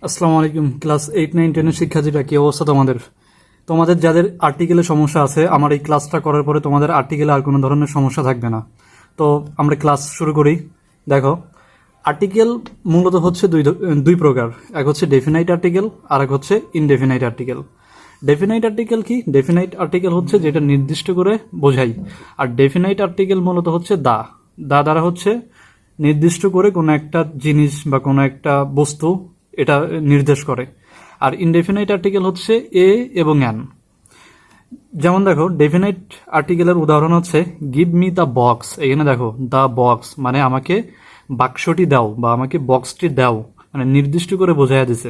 আসসালামু আলাইকুম। ক্লাস 8, 9, 10 এর শিক্ষার্থীরা, কি অবস্থা তোমাদের? তোমাদের যাদের আর্টিকেলে সমস্যা আছে, আমার এই ক্লাসটা করার পরে তোমাদের আর্টিকেলে আর কোনো ধরনের সমস্যা থাকবে না। তো আমরা ক্লাস শুরু করি। দেখো, আর্টিকেল মূলত হচ্ছে দুই প্রকার। এক হচ্ছে ডেফিনাইট আর্টিকেল, আর এক হচ্ছে ইনডেফিনাইট আর্টিকেল। ডেফিনাইট আর্টিকেল কি? ডেফিনাইট আর্টিকেল হচ্ছে যেটা নির্দিষ্ট করে বোঝাই, আর ডেফিনাইট আর্টিকেল মূলত হচ্ছে দ্বারা হচ্ছে নির্দিষ্ট করে কোনো একটা জিনিস বা কোনো একটা বস্তু এটা নির্দেশ করে। আর ইনডেফিনাইট আর্টিকেল হচ্ছে এ এবং অ্যান। যেমন দেখো, ডেফিনাইট আর্টিকেলের উদাহরণ হচ্ছে গিভ মি দ্য বক্স। এখানে দেখো, দ্য বক্স মানে আমাকে বাক্সটি দাও বা আমাকে বক্সটি দাও, মানে নির্দিষ্ট করে বোঝাইয়া দিছে।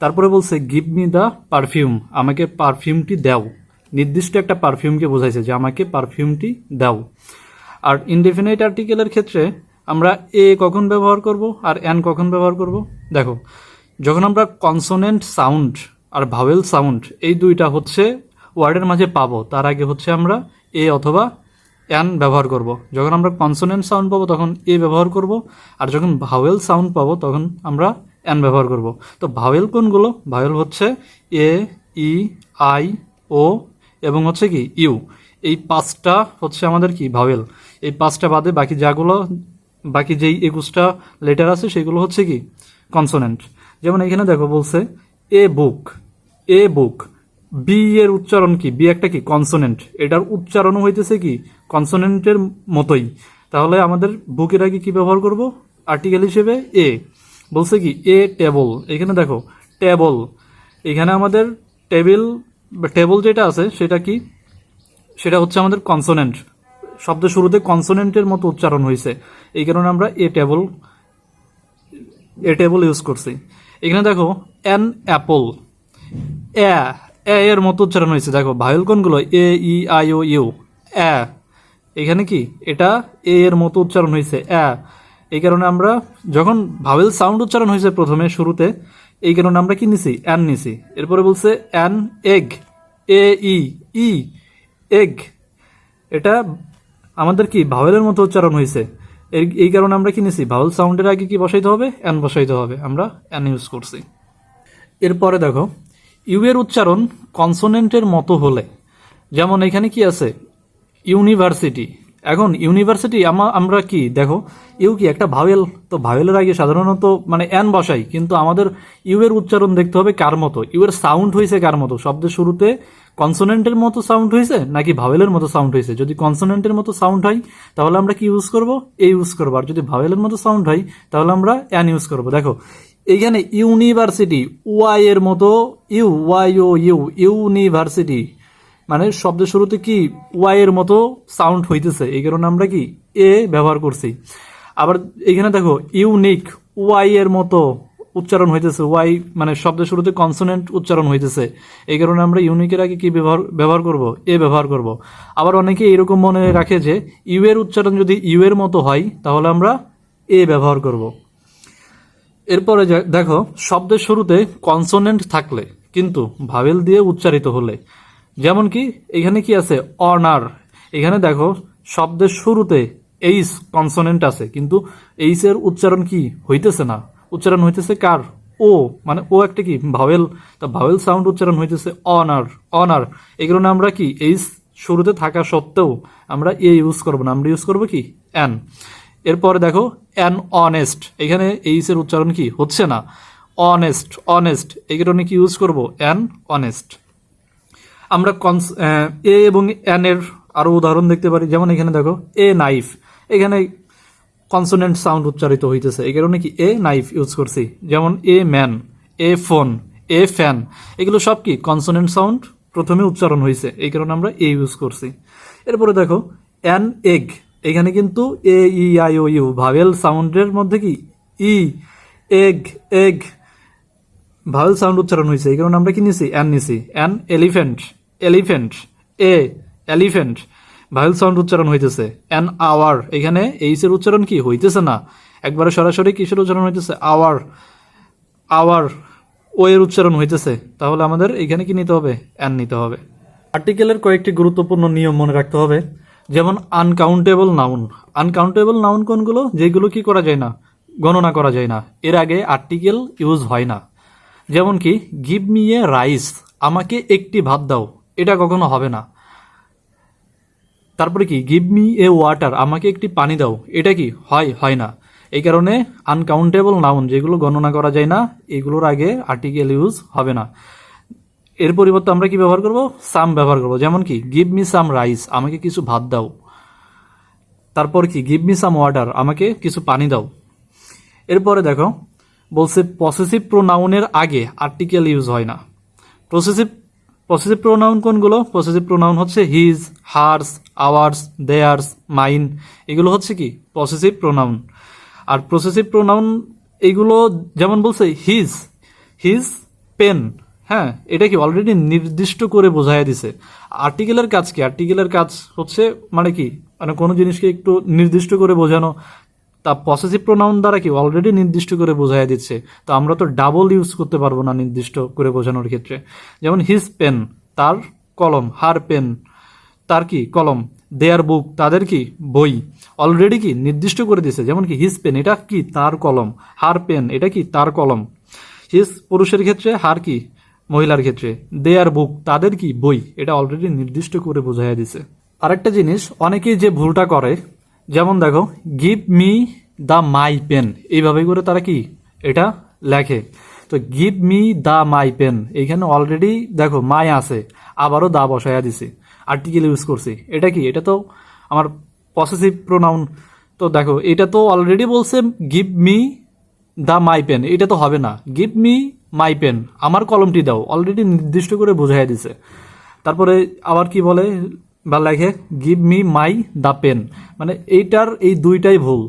তারপরে বলছে গিভ মি দ্য পারফিউম, আমাকে পারফিউমটি দাও, নির্দিষ্ট একটা পারফিউমকে বোঝাইছে যে আমাকে পারফিউমটি দাও। আর ইনডেফিনাইট আর্টিকেলের ক্ষেত্রে আমরা এ কখন ব্যবহার করব আর অ্যান কখন ব্যবহার করব? দেখো, যখন আমরা কনসোনেন্ট সাউন্ড আর ভাওয়েল সাউন্ড এই দুইটা হচ্ছে ওয়ার্ডের মাঝে পাবো, তার আগে হচ্ছে আমরা এ অথবা অ্যান ব্যবহার করব। যখন আমরা কনসোনেন্ট সাউন্ড পাবো তখন এ ব্যবহার করব, আর যখন ভাওয়েল সাউন্ড পাবো তখন আমরা অ্যান ব্যবহার করব। তো ভাওয়েল কোনগুলো? ভাওয়েল হচ্ছে এ, ই, আই, ও এবং হচ্ছে কি ইউ। এই পাঁচটা হচ্ছে আমাদের কি ভাওয়েল। এই পাঁচটা বাদে বাকি যেই 21টা লেটার আছে সেগুলো হচ্ছে কি কনসোনেন্ট। যেমন এখানে দেখো বলছে এ বুক, এ বুক। বি এর উচ্চারণ কি? বি একটা কি কনসোনেন্ট, এটার উচ্চারণও হইতেছে কি কনসোনেন্টের মতোই। তাহলে আমাদের বুকের আগে কি ব্যবহার করব আর্টিকেল হিসেবে? এ। বলছে কি এ টেবল। এখানে দেখো টেবল, এখানে আমাদের টেবল যেটা আছে সেটা কি? সেটা হচ্ছে আমাদের কনসোনেন্ট, শব্দ শুরুতে কনসোনেন্টের মতো উচ্চারণ হয়েছে, এই কারণে আমরা এ টেবল ইউজ করছি। এখানে দেখো অ্যান অ্যাপল, এ এর মতো উচ্চারণ হয়েছে। দেখো ভাওয়েল কোনগুলো? এ, ই, আই, ও, ইউ। এ, এখানে কি এটা এ এর মতো উচ্চারণ হয়েছে এ। এই কারণে আমরা যখন ভাওয়েল সাউন্ড উচ্চারণ হয়েছে প্রথমে শুরুতে, এই কারণে আমরা কি নিছি? অ্যান নিছি। এরপরে বলছে an egg, A E E egg. এটা আমাদের কি ভাওয়েলের মতো উচ্চারণ হয়েছে, এই কারণে আমরা কি নিছি? ভাওয়েল সাউন্ডের আগে কি বসাইতে হবে? অ্যান বসাইতে হবে, আমরা অ্যান ইউজ করছি। এরপরে দেখো, ইউ এর উচ্চারণ কনসোনেন্টের মতো হলে, যেমন এখানে কি আছে ইউনিভার্সিটি। এখন ইউনিভার্সিটি আমরা কি দেখো, ইউ কি একটা ভাওয়েল, তো ভাওয়েলের আগে সাধারণত মানে অ্যান বসাই, কিন্তু আমাদের ইউ এর উচ্চারণ দেখতে হবে কার মতো, ইউ এর সাউন্ড হয়েছে কার মতো, শব্দের শুরুতে কনসোনেন্টের মতো সাউন্ড হয়েছে নাকি ভাওয়েলের মতো সাউন্ড হয়েছে। যদি কনসোনেন্টের মতো সাউন্ড হয় তাহলে আমরা কি ইউজ করব? এ ইউজ করবো। আর যদি ভাওয়েলের মতো সাউন্ড হয় তাহলে আমরা অ্যান ইউজ করবো। দেখো এইখানে ইউনিভার্সিটি, ওয়াই এর মতো U, Y O U, university মানে শব্দের শুরুতে কি ওয়াই এর মতো সাউন্ড হইতেছে, এই কারণে আমরা কি এ ব্যবহার করছি। আবার এখানে দেখো ইউনিক, ওয়াই এর মতো উচ্চারণ হইতেছে, ওয়াই মানে শব্দের শুরুতে কনসোনেন্ট উচ্চারণ হইতেছে, এই কারণে আমরা ইউনিকের আগে কি ব্যবহার করব? এ ব্যবহার করব। আবার অনেকে এরকম মনে রাখে যে ইউ এর উচ্চারণ যদি ইউ এর মতো হয় তাহলে আমরা এ ব্যবহার করব। এরপরে দেখো, শব্দের শুরুতে কনসোনেন্ট থাকলে কিন্তু ভাওয়েল দিয়ে উচ্চারিত হলে, যেমন কি এখানে কি আছে অনার। এখানে দেখো শব্দের শুরুতে এইচ কনসোনেন্ট আছে, কিন্তু এইচ এর উচ্চারণ কি হইতেছে না, উচ্চারণ হইতেছে কার? ও, মানে ও একটা কি ভাওয়েল, তা ভাওয়েল সাউন্ড উচ্চারণ হইতেছে অনার, অনার। এই কারণে আমরা কি এইচ শুরুতে থাকা সত্ত্বেও আমরা এ ইউজ করবো না, আমরা ইউজ করবো কি অ্যান। এরপরে দেখো অ্যান অনেস্ট, এখানে এইচ এর উচ্চারণ কি হচ্ছে না, অনেস্ট, অনেস্ট, এই কারণে কি ইউজ করবো? An honest. আমরা এ এবং অ্যান এর আরো উদাহরণ দেখতে পারি। যেমন এখানে দেখো এ নাইফ, এখানে কনসোনেন্ট সাউন্ড উচ্চারিত হইতেছে, এই কারণে কি এ নাইফ ইউজ করছি। যেমন a man, A phone, A fan, এগুলো সব কি কনসোনেন্ট সাউন্ড প্রথমে উচ্চারণ হয়েছে, এই কারণে আমরা এ ইউজ করছি। এরপরে দেখো অ্যান এগ, এখানে কিন্তু এ, ই, আই, ও, ইউ ভাওয়েল সাউন্ডের মধ্যে কি ই, এগ, এগ ভাওয়েল সাউন্ড উচ্চারণ হয়েছে, এই কারণে আমরা কি নিছি? অ্যান নিছি। An elephant, elephant, A elephant vowel sound উচ্চারণ হইতেছে। অ্যান আওয়ার, এখানে এইচ এর উচ্চারণ কি হইতেছে না, একবারে সরাসরি কিসের উচ্চারণ হইতেছে? আওয়ার, আওয়ার ও এর উচ্চারণ হইতেছে, তাহলে আমাদের এখানে কি নিতে হবে? অ্যান নিতে হবে। আর্টিকেলের কয়েকটি গুরুত্বপূর্ণ নিয়ম মনে রাখতে হবে। যেমন আনকাউন্টেবল নাউন। আনকাউন্টেবল নাউন কোনগুলো? যেগুলো কি করা যায় না, গণনা করা যায় না, এর আগে আর্টিকেল ইউজ হয় না। যেমন কি গিভ মি এ রাইস, আমাকে একটি ভাত দাও, এটা কখনো হবে না। তারপরে কি গিভ মি এ ওয়াটার, আমাকে একটি পানি দাও, এটা কি হয় না। এই কারণে আনকাউন্টেবল নাউন যেগুলো গণনা করা যায় না, এগুলোর আগে আর্টিকেল ইউজ হবে না। এর পরিবর্তে আমরা কি ব্যবহার করব, সাম ব্যবহার করব। যেমন কি গিভ মি সাম রাইস, আমাকে কিছু ভাত দাও। তারপর কি গিভ মি সাম ওয়াটার, আমাকে কিছু পানি দাও। এরপরে দেখো বলছে পসেসিভ প্রোনাউনের আগে আর্টিকেল ইউজ হয় না। পসেসিভ প্রোনাউন কোনগুলো? পসেসিভ প্রোনাউন হচ্ছে his, hers, ours, theirs, mine, এগুলো হচ্ছে কি পসেসিভ প্রোনাউন। আর পসেসিভ প্রোনাউন এইগুলো যেমন বলছে হিজ পেন, হ্যাঁ, এটা কি অলরেডি নির্দিষ্ট করে বোঝাই দিছে। আর্টিকেলের কাজ কি? আর্টিকেলের কাজ হচ্ছে মানে কি, মানে কোনো জিনিসকে একটু নির্দিষ্ট করে বোঝানো। তা পসেসিভ প্রোনাউন দ্বারা কি অলরেডি নির্দিষ্ট করে বোঝাই দিচ্ছে। তো আমরা তো ডাবল ইউজ করতে পারবো না নির্দিষ্ট করে বোঝানোর ক্ষেত্রে। যেমন হিজ পেন, তার কলম, হার পেন, তার কি কলম, দেয়ার বুক, তাদের কি বই, অলরেডি কি নির্দিষ্ট করে দিছে। যেমন কি হিজ পেন, এটা কি তার কলম, হার পেন, এটা কি তার কলম। হিজ পুরুষের ক্ষেত্রে, হার কি মহিলার ক্ষেত্রে, দেয়ার বুক, তাদের কি বই, এটা অলরেডি নির্দিষ্ট করে বোঝাই দিছে। আরেকটা জিনিস অনেকেই যে ভুলটা করে, যেমন দেখো give me the my pen, এইভাবে করে তারা কি এটা লেখে। তো give me the my pen, এইখানে অলরেডি দেখো মাই আছে, আবারও দা বসাইয়া দিছি, আর্টিকেল ইউজ করছি। এটা কি, এটা তো আমার পসেসিভ প্রোনাউন। তো দেখো এটা তো অলরেডি বলছে give me the my pen, এটা তো হবে না। গিভ মি মাই পেন, আমার কলমটি দাও, অলরেডি নির্দিষ্ট করে বোঝাই দিছে। তারপরে আবার কি বলে বা লেখে give me my the pen, মানে এইটার এই দুইটাই ভুল।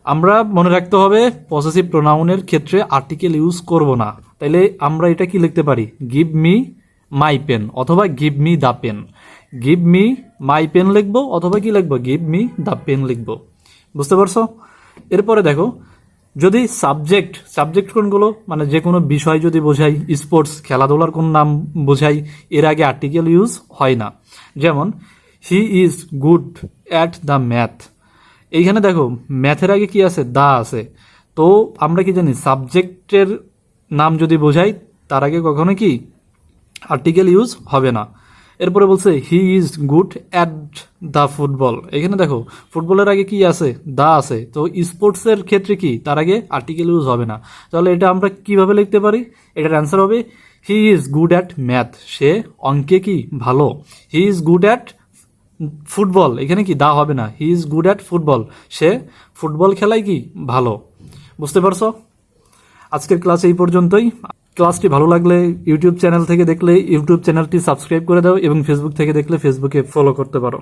আমরা মনে রাখতে হবে পসেসিভ প্রোনাউনের ক্ষেত্রে আর্টিকেল ইউজ করব না। তাইলে আমরা এটা কি লিখতে পারি, গিভ মি মাই পেন অথবা give me the pen. Give me my pen লিখবো অথবা কি লিখবো, গিভ মি দ্য পেন লিখবো। বুঝতে পারছো? এরপরে দেখো যদি সাবজেক্ট কোনগুলো, মানে যে কোনো বিষয় যদি বোঝাই, স্পোর্টস খেলাধুলার কোন নাম বোঝাই, এর আগে আর্টিকেল ইউজ হয় না। যেমন হি is good at the math, এইখানে দেখো ম্যাথের আগে কি আছে, দা আছে। তো আমরা কি জানি সাবজেক্টের নাম যদি বোঝাই তার আগে কখনো কি আর্টিকেল ইউজ হবে না। এরপরে বলছে হি is good at the football, এখানে দেখো ফুটবলের আগে কি আছে, দা আছে। তো স্পোর্টসের ক্ষেত্রে কি তার আগে আর্টিকেল ইউজ হবে না। তাহলে এটা আমরা কিভাবে লিখতে পারি, এটার অ্যান্সার হবে he is good at math, সে অঙ্কে কি ভালো। He is good at football, এখানে কি দা হবে না, he is good at football, সে ফুটবল খেলায় কি ভালো। বুঝতে পারছো? আজকের ক্লাস এই পর্যন্তই। ক্লাসটি ভালো লাগলে ইউটিউব চ্যানেল থেকে দেখলে ইউটিউব চ্যানেলটি সাবস্ক্রাইব করে দাও এবং ফেসবুক থেকে দেখলে ফেসবুকে ফলো করতে পারো।